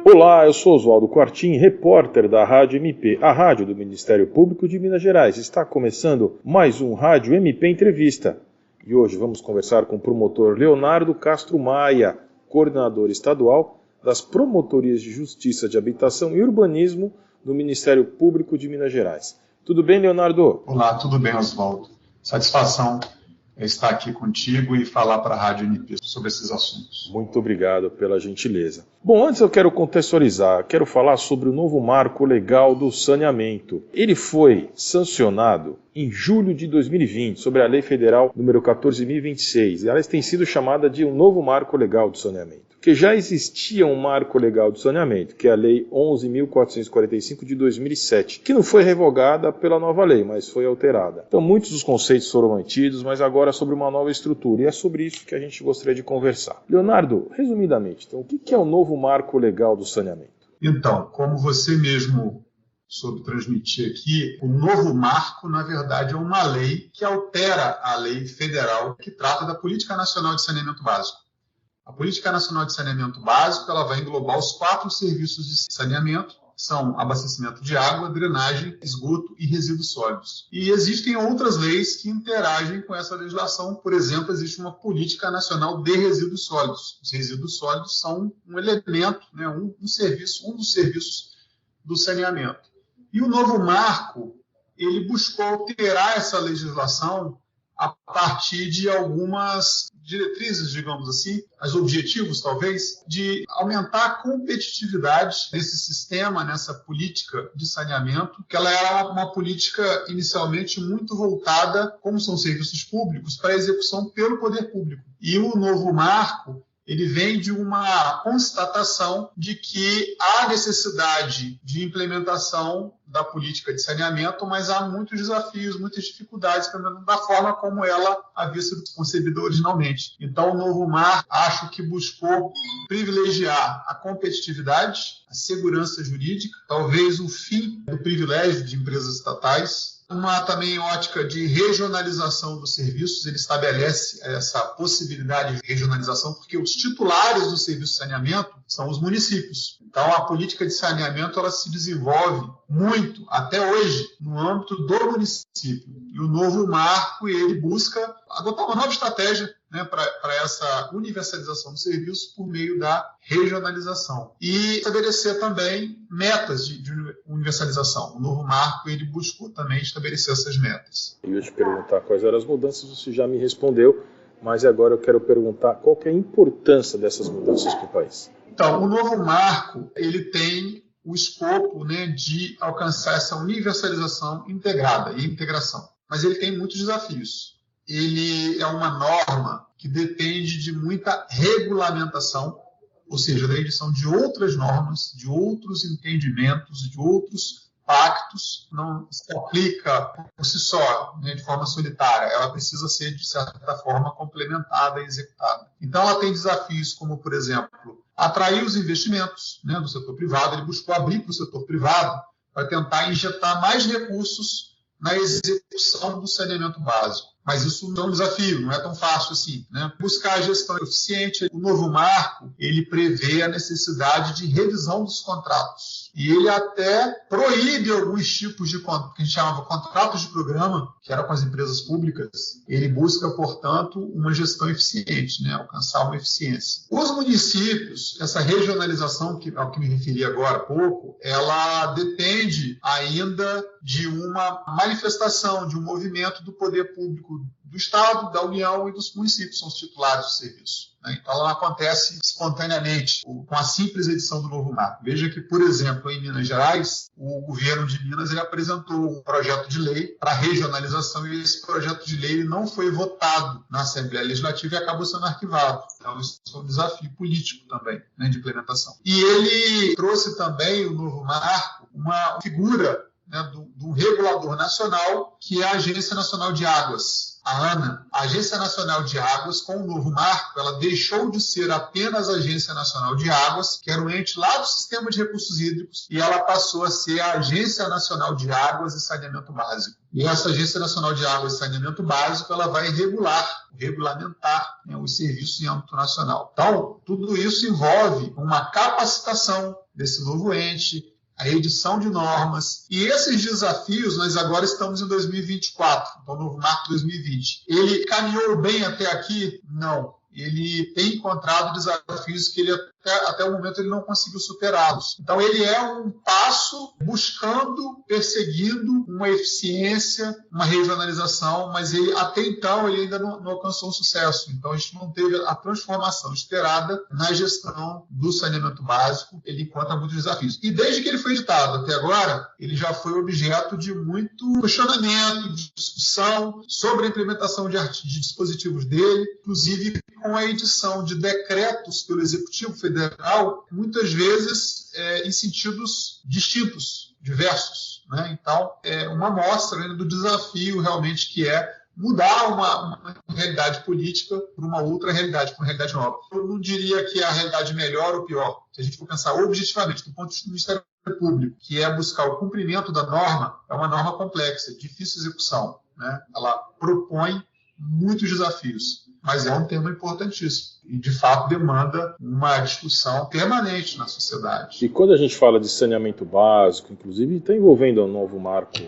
Olá, eu sou Oswaldo Quartim, repórter da Rádio MP, a rádio do Ministério Público de Minas Gerais. Está começando mais um Rádio MP Entrevista. E hoje vamos conversar com o promotor Leonardo Castro Maia, coordenador estadual das Promotorias de Justiça de Habitação e Urbanismo do Ministério Público de Minas Gerais. Tudo bem, Leonardo? Olá, tudo bem, Oswaldo. Satisfação estar aqui contigo e falar para a Rádio MP sobre esses assuntos. Muito obrigado pela gentileza. Bom, antes eu quero contextualizar, quero falar sobre o novo marco legal do saneamento. Ele foi sancionado em julho de 2020, sobre a Lei Federal número 14.026, e ela tem sido chamada de um novo marco legal do saneamento. Porque já existia um marco legal do saneamento, que é a Lei 11.445 de 2007, que não foi revogada pela nova lei, mas foi alterada. Então muitos dos conceitos foram mantidos, mas agora sobre uma nova estrutura, e é sobre isso que a gente gostaria de conversar. Leonardo, resumidamente, então, o que é o novo marco legal do saneamento? Então, como você mesmo soube transmitir aqui, o novo marco, na verdade, é uma lei que altera a lei federal que trata da Política Nacional de Saneamento Básico. A Política Nacional de Saneamento Básico ela vai englobar os 4 serviços de saneamento, são abastecimento de água, drenagem, esgoto e resíduos sólidos. E existem outras leis que interagem com essa legislação. Por exemplo, existe uma Política Nacional de Resíduos Sólidos. Os resíduos sólidos são um elemento, né, um dos serviços do saneamento. E o novo marco, ele buscou alterar essa legislação a partir de algumas diretrizes, digamos assim, os objetivos, talvez, de aumentar a competitividade desse sistema, nessa política de saneamento, que ela era uma política inicialmente muito voltada, como são serviços públicos, para a execução pelo poder público. E o novo marco, ele vem de uma constatação de que há necessidade de implementação da política de saneamento, mas há muitos desafios, muitas dificuldades, pelo menos da forma como ela havia sido concebida originalmente. Então, o novo marco, acho que buscou privilegiar a competitividade, a segurança jurídica, talvez o fim do privilégio de empresas estatais, uma também ótica de regionalização dos serviços. Ele estabelece essa possibilidade de regionalização porque os titulares do serviço de saneamento são os municípios. Então, a política de saneamento ela se desenvolve muito, até hoje, no âmbito do município. E o novo marco ele busca adotar uma nova estratégia, né, para essa universalização do serviço por meio da regionalização. E estabelecer também metas de universalização. O novo marco ele buscou também estabelecer essas metas. Eu ia te perguntar quais eram as mudanças, você já me respondeu, mas agora eu quero perguntar qual que é a importância dessas mudanças para o país. Então, o novo marco ele tem o escopo, né, de alcançar essa universalização integrada e integração. Mas ele tem muitos desafios. Ele é uma norma que depende de muita regulamentação, ou seja, da edição de outras normas, de outros entendimentos, de outros pactos. Não se aplica por si só, né, de forma solitária. Ela precisa ser, de certa forma, complementada e executada. Então, ela tem desafios como, por exemplo, atrair os investimentos, né, do setor privado. Ele buscou abrir para o setor privado para tentar injetar mais recursos na execução do saneamento básico. Mas isso não é um desafio, não é tão fácil assim, né? Buscar a gestão eficiente. O novo marco, ele prevê a necessidade de revisão dos contratos. E ele até proíbe alguns tipos de contratos, que a gente chamava contratos de programa, que era com as empresas públicas. Ele busca, portanto, uma gestão eficiente, né? Alcançar uma eficiência. Os municípios, essa regionalização, ao que me referi agora há pouco, ela depende ainda de uma manifestação, de um movimento do poder público do Estado, da União e dos municípios, são os titulares do serviço. Então, ela acontece espontaneamente, com a simples edição do novo marco. Veja que, por exemplo, em Minas Gerais, o governo de Minas ele apresentou um projeto de lei para regionalização e esse projeto de lei não foi votado na Assembleia Legislativa e acabou sendo arquivado. Então, isso é um desafio político também, né, de implementação. E ele trouxe também, o novo marco, uma figura, né, do regulador nacional, que é a Agência Nacional de Águas. a ANA, a Agência Nacional de Águas, com o novo marco, ela deixou de ser apenas a Agência Nacional de Águas, que era um ente lá do Sistema de Recursos Hídricos, e ela passou a ser a Agência Nacional de Águas e Saneamento Básico. E essa Agência Nacional de Águas e Saneamento Básico, ela vai regulamentar, né, os serviços em âmbito nacional. Então, tudo isso envolve uma capacitação desse novo ente, a edição de normas. E esses desafios, nós agora estamos em 2024, então o novo marco 2020. Ele caminhou bem até aqui? Não. Ele tem encontrado desafios que ele até o momento ele não conseguiu superá-los. Então ele é um passo buscando, perseguindo uma eficiência, uma regionalização, mas até então ele ainda não alcançou um sucesso. Então a gente não teve a transformação esperada na gestão do saneamento básico. Ele encontra muitos desafios. E desde que ele foi editado até agora, ele já foi objeto de muito questionamento, de discussão sobre a implementação de dispositivos dele, inclusive com a edição de decretos pelo Executivo Federal, muitas vezes em sentidos distintos, diversos, né? Então, é uma amostra, né, do desafio realmente que é mudar uma realidade política para uma outra realidade, para uma realidade nova. Eu não diria que é a realidade melhor ou pior. Se a gente for pensar objetivamente, do ponto de vista do Ministério Público, que é buscar o cumprimento da norma, é uma norma complexa, difícil de execução, né? Ela propõe muitos desafios, mas é um tema importantíssimo e, de fato, demanda uma discussão permanente na sociedade. E quando a gente fala de saneamento básico, inclusive, está envolvendo um novo marco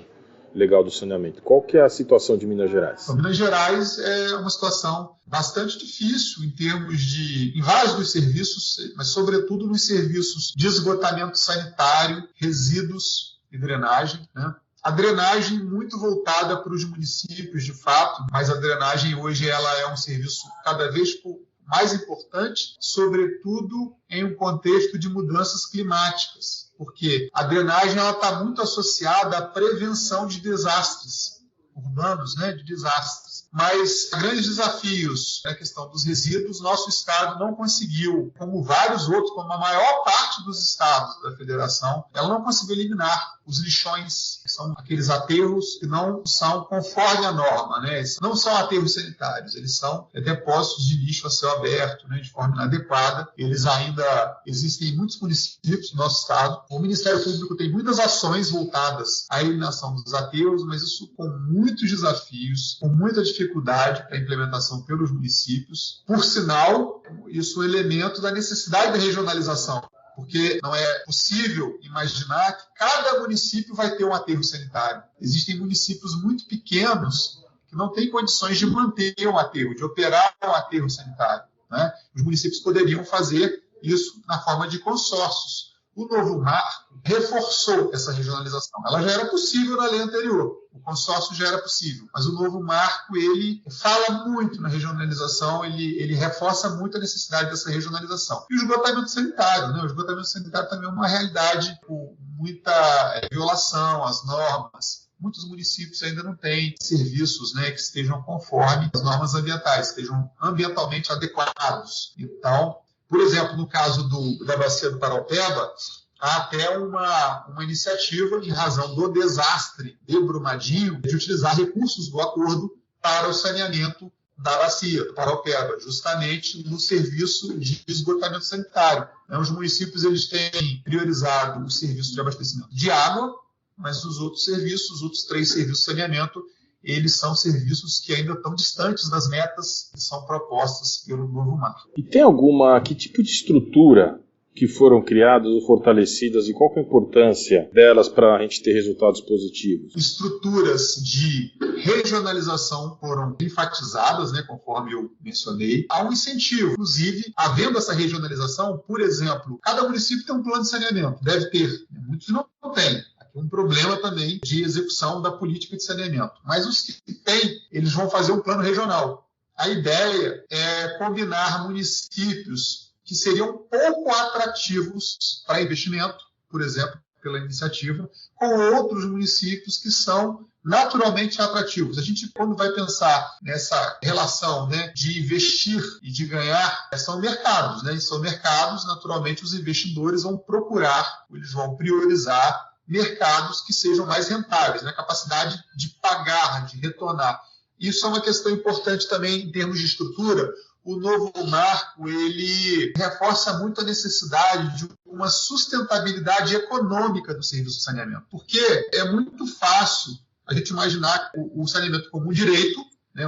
legal do saneamento, qual que é a situação de Minas Gerais? Então, Minas Gerais é uma situação bastante difícil em vários dos serviços, mas sobretudo nos serviços de esgotamento sanitário, resíduos e drenagem, né? A drenagem muito voltada para os municípios, de fato, mas a drenagem hoje ela é um serviço cada vez mais importante, sobretudo em um contexto de mudanças climáticas, porque a drenagem está muito associada à prevenção de desastres urbanos, né, de desastres. Mas grandes desafios é a questão dos resíduos. Nosso estado não conseguiu, como vários outros, como a maior parte dos estados da federação, ela não conseguiu eliminar os lixões, que são aqueles aterros que não são conforme a norma, né? Não são aterros sanitários, eles são depósitos de lixo a céu aberto, né, de forma inadequada. Eles ainda existem em muitos municípios do nosso estado. O Ministério Público tem muitas ações voltadas à eliminação dos aterros, mas isso com muitos desafios, com muita dificuldade para a implementação pelos municípios. Por sinal, isso é um elemento da necessidade da regionalização, porque não é possível imaginar que cada município vai ter um aterro sanitário. Existem municípios muito pequenos que não têm condições de manter um aterro, de operar um aterro sanitário, né? Os municípios poderiam fazer isso na forma de consórcios. O novo marco reforçou essa regionalização. Ela já era possível na lei anterior, o consórcio já era possível, mas o novo marco ele fala muito na regionalização, ele reforça muito a necessidade dessa regionalização. E o esgotamento sanitário, né? O esgotamento sanitário também é uma realidade com muita violação às normas. Muitos municípios ainda não têm serviços, né, que estejam conforme as normas ambientais, estejam ambientalmente adequados. Então, por exemplo, no caso da bacia do Paraupeba, há até uma iniciativa, em razão do desastre de Brumadinho, de utilizar recursos do acordo para o saneamento da bacia do Paraupeba, justamente no serviço de esgotamento sanitário. Os municípios eles têm priorizado o serviço de abastecimento de água, mas os outros serviços, os outros 3 serviços de saneamento, eles são serviços que ainda estão distantes das metas que são propostas pelo novo marco. E tem que tipo de estrutura que foram criadas ou fortalecidas e qual que é a importância delas para a gente ter resultados positivos? Estruturas de regionalização foram enfatizadas, né, conforme eu mencionei. Há um incentivo, inclusive, havendo essa regionalização, por exemplo, cada município tem um plano de saneamento, deve ter, muitos não têm. Um problema também de execução da política de saneamento. Mas os que têm, eles vão fazer um plano regional. A ideia é combinar municípios que seriam pouco atrativos para investimento, por exemplo, pela iniciativa, com outros municípios que são naturalmente atrativos. A gente, quando vai pensar nessa relação, né, de investir e de ganhar, são mercados, né? E são mercados, naturalmente, os investidores vão procurar, eles vão priorizar mercados que sejam mais rentáveis, né? Capacidade de pagar, de retornar. Isso é uma questão importante também em termos de estrutura. O novo marco ele reforça muito a necessidade de uma sustentabilidade econômica do serviço de saneamento, porque é muito fácil a gente imaginar o saneamento como um direito, né,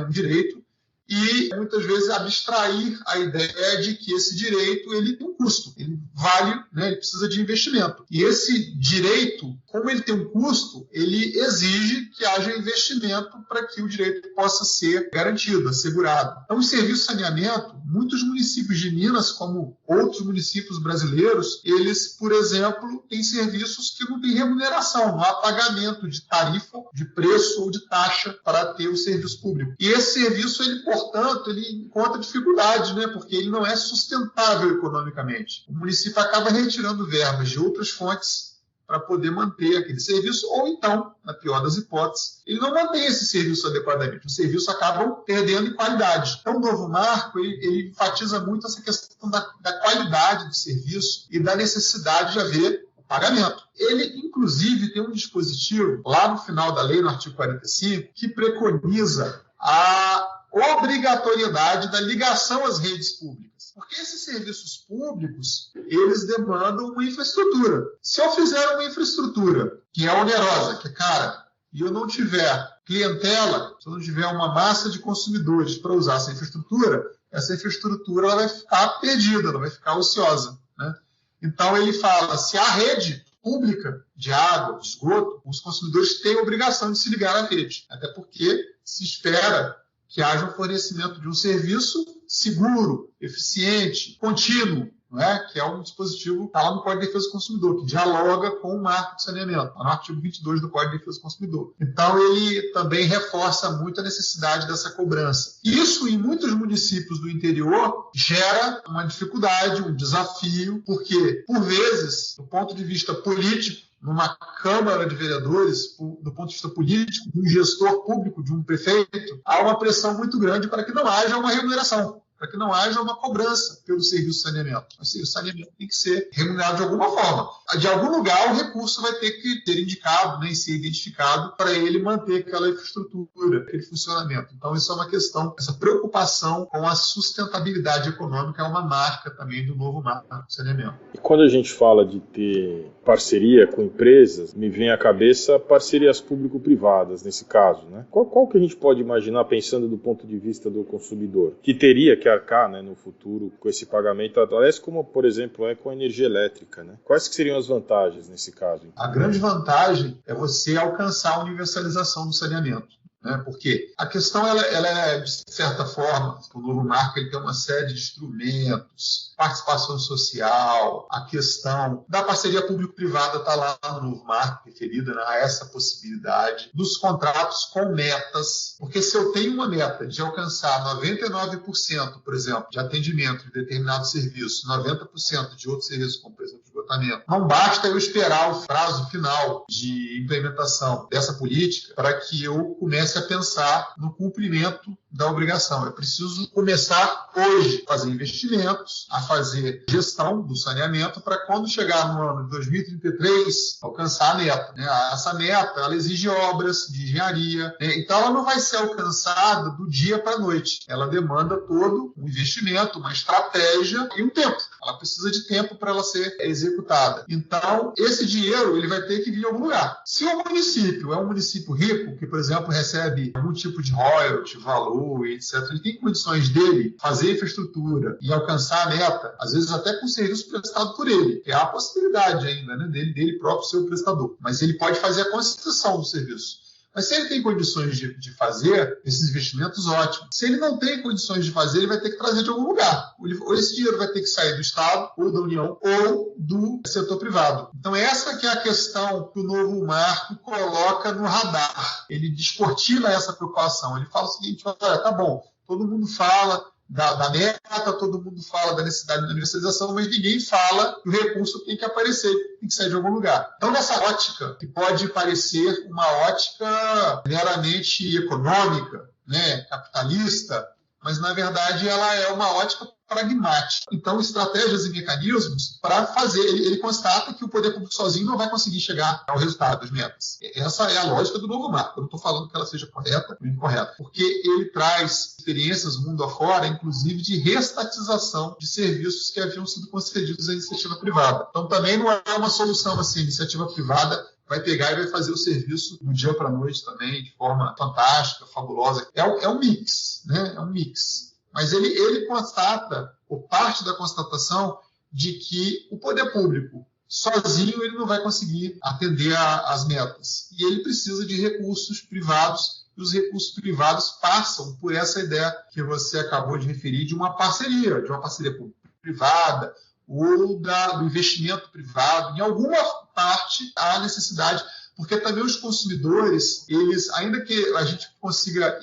e muitas vezes abstrair a ideia de que esse direito ele tem um custo, ele vale, né, ele precisa de investimento. E esse direito, como ele tem um custo, ele exige que haja investimento para que o direito possa ser garantido, assegurado. Então, o serviço de saneamento, muitos municípios de Minas, como outros municípios brasileiros, eles, por exemplo, têm serviços que não têm remuneração, não há pagamento de tarifa, de preço ou de taxa para ter o serviço público. E esse serviço, portanto, ele encontra dificuldades, né? Porque ele não é sustentável economicamente. O município acaba retirando verbas de outras fontes para poder manter aquele serviço, ou então, na pior das hipóteses, ele não mantém esse serviço adequadamente. O serviço acaba perdendo em qualidade. Então, o novo marco ele enfatiza muito essa questão da qualidade do serviço e da necessidade de haver o pagamento. Ele, inclusive, tem um dispositivo, lá no final da lei, no artigo 45, que preconiza a obrigatoriedade da ligação às redes públicas. Porque esses serviços públicos, eles demandam uma infraestrutura. Se eu fizer uma infraestrutura que é onerosa, que é cara, e eu não tiver clientela, se eu não tiver uma massa de consumidores para usar essa infraestrutura ela vai ficar perdida, ela vai ficar ociosa, né? Então, ele fala, se a rede pública de água, de esgoto, os consumidores têm a obrigação de se ligar à rede, até porque se espera que haja um fornecimento de um serviço seguro, eficiente, contínuo, não é? Que é um dispositivo que está lá no Código de Defesa do Consumidor, que dialoga com o marco de saneamento, está no artigo 22 do Código de Defesa do Consumidor. Então, ele também reforça muito a necessidade dessa cobrança. Isso, em muitos municípios do interior, gera uma dificuldade, um desafio, porque, por vezes, do ponto de vista político, numa Câmara de Vereadores, do ponto de vista político, de um gestor público, de um prefeito, há uma pressão muito grande para que não haja uma remuneração, para que não haja uma cobrança pelo serviço de saneamento. O serviço de saneamento tem que ser remunerado de alguma forma. De algum lugar, o recurso vai ter que ser indicado, né, e ser identificado para ele manter aquela infraestrutura, aquele funcionamento. Então, isso é uma questão, essa preocupação com a sustentabilidade econômica é uma marca também do novo marco de saneamento. E quando a gente fala de ter parceria com empresas, me vem à cabeça parcerias público-privadas, nesse caso, né? Qual que a gente pode imaginar, pensando do ponto de vista do consumidor, que teria que arcar, né, no futuro com esse pagamento, aliás, como, por exemplo, é com a energia elétrica, né? Quais que seriam as vantagens nesse caso? A grande vantagem é você alcançar a universalização do saneamento, né? Porque a questão ela é, de certa forma, o novo marco ele tem uma série de instrumentos, participação social, a questão da parceria público-privada está lá no novo marco, referida, né, a essa possibilidade, dos contratos com metas, porque se eu tenho uma meta de alcançar 99%, por exemplo, de atendimento de determinado serviço, 90% de outros serviços, como por exemplo, esgotamento, não basta eu esperar o prazo final de implementação dessa política para que eu comece a pensar no cumprimento da obrigação. Eu preciso começar hoje a fazer investimentos, a fazer gestão do saneamento para quando chegar no ano de 2033 alcançar a meta, né? Essa meta ela exige obras de engenharia, né? Então ela não vai ser alcançada do dia para a noite. Ela demanda todo um investimento, uma estratégia e um tempo. Ela precisa de tempo para ela ser executada. Então esse dinheiro ele vai ter que vir de algum lugar. Se o município é um município rico, que por exemplo recebe algum tipo de royalty, valor, etc., ele tem condições dele fazer infraestrutura e alcançar a meta, às vezes até com serviço prestado por ele, que é a possibilidade ainda, né, dele próprio ser o prestador. Mas ele pode fazer a concessão do serviço. Mas se ele tem condições de fazer esses investimentos, ótimo. Se ele não tem condições de fazer, ele vai ter que trazer de algum lugar. Ou esse dinheiro vai ter que sair do Estado, ou da União, ou do setor privado. Então essa que é a questão que o novo marco coloca no radar. Ele descortina essa preocupação. Ele fala o seguinte, olha, tá bom, todo mundo fala da meta, todo mundo fala da necessidade da universalização, mas ninguém fala que o recurso tem que aparecer, tem que sair de algum lugar. Então, nessa ótica, que pode parecer uma ótica meramente econômica, né, capitalista, mas, na verdade, ela é uma ótica pragmática. Então, estratégias e mecanismos para fazer. Ele constata que o poder público sozinho não vai conseguir chegar ao resultado das metas. Essa é a lógica do novo marco. Eu não estou falando que ela seja correta ou incorreta, porque ele traz experiências mundo afora, inclusive de reestatização de serviços que haviam sido concedidos à iniciativa privada. Então, também não é uma solução assim, a iniciativa privada vai pegar e vai fazer o serviço do dia para a noite também, de forma fantástica, fabulosa. É um mix, né? É um mix. Mas ele constata, ou parte da constatação, de que o poder público, sozinho, ele não vai conseguir atender às metas. E ele precisa de recursos privados, e os recursos privados passam por essa ideia que você acabou de referir, de uma parceria público-privada, ou do investimento privado. Em alguma parte há necessidade, porque também os consumidores, eles, ainda que a gente consiga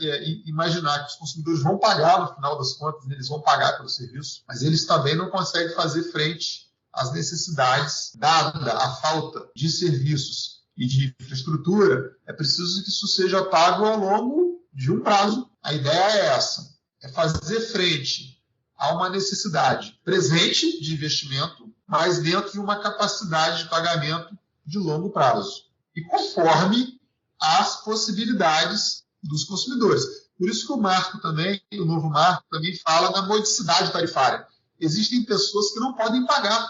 imaginar que os consumidores vão pagar no final das contas, eles vão pagar pelo serviço, mas eles também não conseguem fazer frente às necessidades, dada a falta de serviços e de infraestrutura. É preciso que isso seja pago ao longo de um prazo. A ideia é essa, é fazer frente a uma necessidade presente de investimento, mas dentro de uma capacidade de pagamento de longo prazo, e conforme as possibilidades dos consumidores. Por isso que o novo marco também fala da modicidade tarifária. Existem pessoas que não podem pagar,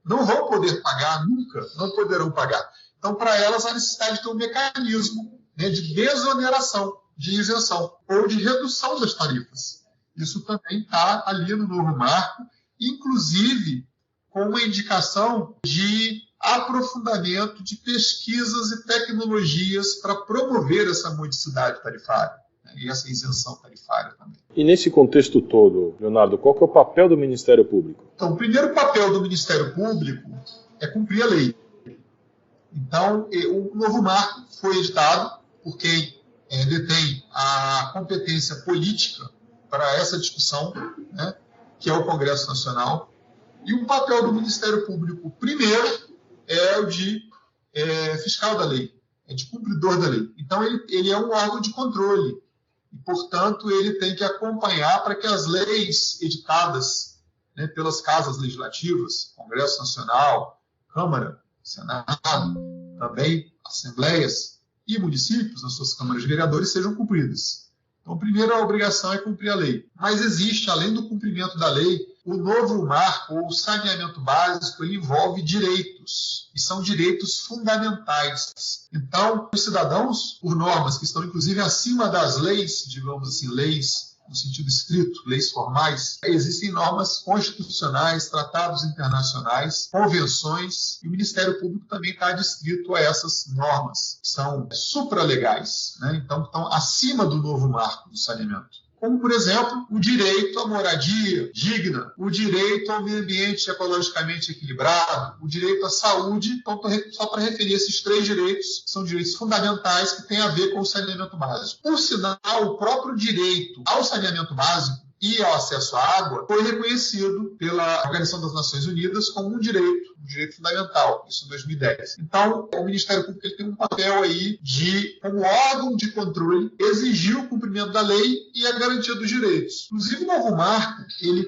não vão poder pagar, nunca, não poderão pagar. Então, para elas, há necessidade de ter um mecanismo, né, de desoneração, de isenção ou de redução das tarifas. Isso também está ali no novo marco, inclusive com uma indicação de aprofundamento de pesquisas e tecnologias para promover essa modicidade tarifária, né, e essa isenção tarifária também. E nesse contexto todo, Leonardo, qual que é o papel do Ministério Público? Então, o primeiro papel do Ministério Público é cumprir a lei. Então, o novo marco foi editado por quem detém a competência política para essa discussão, né, que é o Congresso Nacional. E o papel do Ministério Público, primeiro, é o de fiscal da lei, é de cumpridor da lei. Então, ele é um órgão de controle e, portanto, ele tem que acompanhar para que as leis editadas, né, pelas casas legislativas, Congresso Nacional, Câmara, Senado, também assembleias e municípios, nas suas câmaras de vereadores, sejam cumpridas. Então, a primeira obrigação é cumprir a lei. Mas existe, além do cumprimento da lei, o novo marco, ou o saneamento básico, ele envolve direitos, e são direitos fundamentais. Então, os cidadãos, por normas que estão, inclusive, acima das leis, digamos assim, leis no sentido estrito, leis formais, existem normas constitucionais, tratados internacionais, convenções, e o Ministério Público também está adscrito a essas normas, que são supralegais, né? Então, estão acima do novo marco do saneamento. Como, por exemplo, o direito à moradia digna, o direito ao meio ambiente ecologicamente equilibrado, o direito à saúde. Então, só para referir esses três direitos, que são direitos fundamentais que têm a ver com o saneamento básico. Por sinal, o próprio direito ao saneamento básico e ao acesso à água foi reconhecido pela Organização das Nações Unidas como um direito fundamental, isso em 2010. Então, o Ministério Público ele tem um papel aí de, como órgão de controle, exigir o cumprimento da lei e a garantia dos direitos. Inclusive, o novo marco,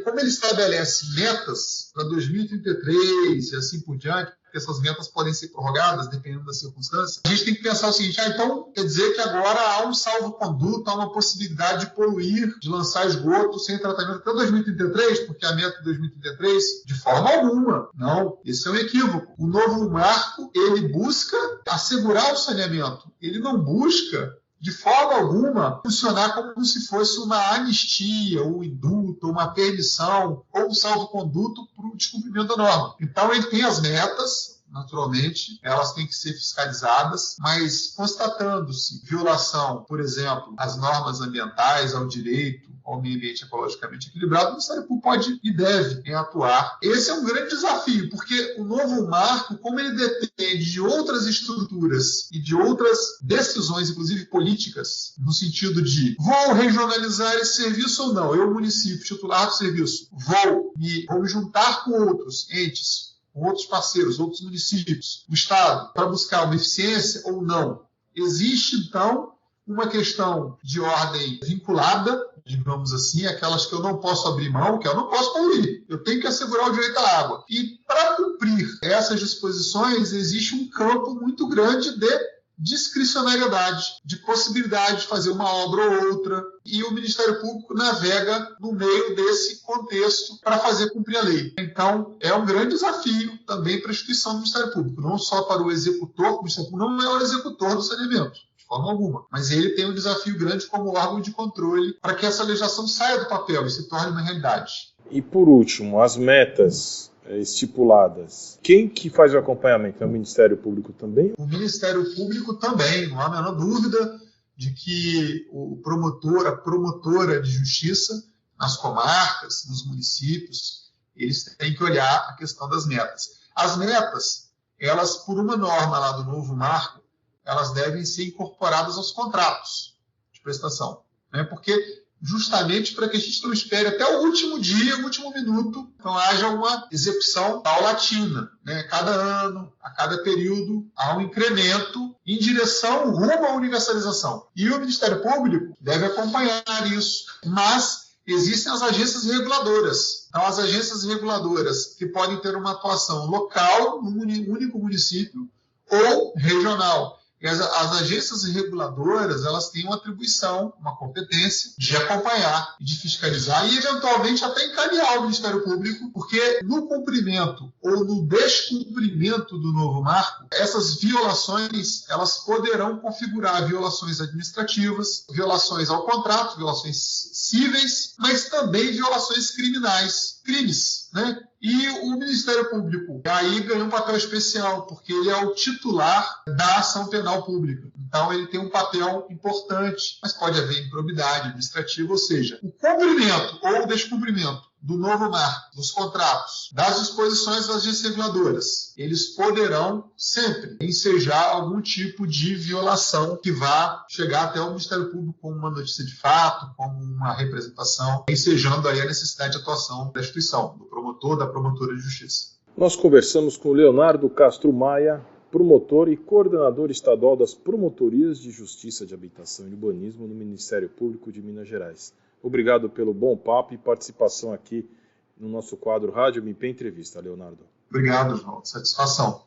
como ele estabelece metas para 2033 e assim por diante, porque essas metas podem ser prorrogadas, dependendo da circunstância, a gente tem que pensar o seguinte, então quer dizer que agora há um salvo-conduto, há uma possibilidade de poluir, de lançar esgoto sem tratamento até 2033, porque a meta de 2033, de forma alguma. Não, esse é um equívoco. O novo marco, ele busca assegurar o saneamento. Ele não busca, de forma alguma, funcionar como se fosse uma anistia, ou um indulto, ou uma permissão, ou um salvo-conduto para o descumprimento da norma. Então, ele tem as metas, naturalmente, elas têm que ser fiscalizadas, mas constatando-se violação, por exemplo, às normas ambientais, ao direito, ao meio ambiente ecologicamente equilibrado, o Ministério Público pode e deve atuar. Esse é um grande desafio, porque o novo marco, como ele depende de outras estruturas e de outras decisões, inclusive políticas, no sentido de vou regionalizar esse serviço ou não, eu, município, titular do serviço, vou me juntar com outros entes, com outros parceiros, outros municípios, o Estado, para buscar uma eficiência ou não. Existe, então, uma questão de ordem vinculada, digamos assim, aquelas que eu não posso abrir mão, que eu não posso poluir, eu tenho que assegurar o direito à água. E para cumprir essas disposições, existe um campo muito grande de discricionariedade, de possibilidade de fazer uma obra ou outra, e o Ministério Público navega no meio desse contexto para fazer cumprir a lei. Então, é um grande desafio também para a instituição do Ministério Público, não só para o executor, o Ministério Público não é o executor do saneamento, de forma alguma, mas ele tem um desafio grande como órgão de controle para que essa legislação saia do papel e se torne uma realidade. E por último, as metas estipuladas. Quem que faz o acompanhamento? É o Ministério Público também? O Ministério Público também, não há a menor dúvida de que o promotor, a promotora de justiça, nas comarcas, nos municípios, eles têm que olhar a questão das metas. As metas, elas, por uma norma lá do novo marco, elas devem ser incorporadas aos contratos de prestação, né? Porque justamente para que a gente não espere até o último dia, o último minuto, então haja uma execução paulatina, né? Cada ano, a cada período, há um incremento em direção rumo à universalização. E o Ministério Público deve acompanhar isso, mas existem as agências reguladoras. Então, as agências reguladoras que podem ter uma atuação local, num único município, ou regional. E as agências reguladoras, elas têm uma atribuição, uma competência de acompanhar, de fiscalizar e, eventualmente, até encaminhar ao Ministério Público, porque no cumprimento ou no descumprimento do novo marco, essas violações, elas poderão configurar violações administrativas, violações ao contrato, violações cíveis, mas também violações criminais, crimes, né? E o Ministério Público aí ganha um papel especial, porque ele é o titular da ação penal pública. Então, ele tem um papel importante, mas pode haver improbidade administrativa, ou seja, o cumprimento ou o descumprimento do novo marco, dos contratos, das disposições das agências reguladoras, eles poderão sempre ensejar algum tipo de violação que vá chegar até o Ministério Público como uma notícia de fato, como uma representação, ensejando aí a necessidade de atuação da instituição, do promotor, da promotora de justiça. Nós conversamos com Leonardo Castro Maia, promotor e coordenador estadual das Promotorias de Justiça de Habitação e Urbanismo no Ministério Público de Minas Gerais. Obrigado pelo bom papo e participação aqui no nosso quadro Rádio MP Entrevista, Leonardo. Obrigado, João. Satisfação.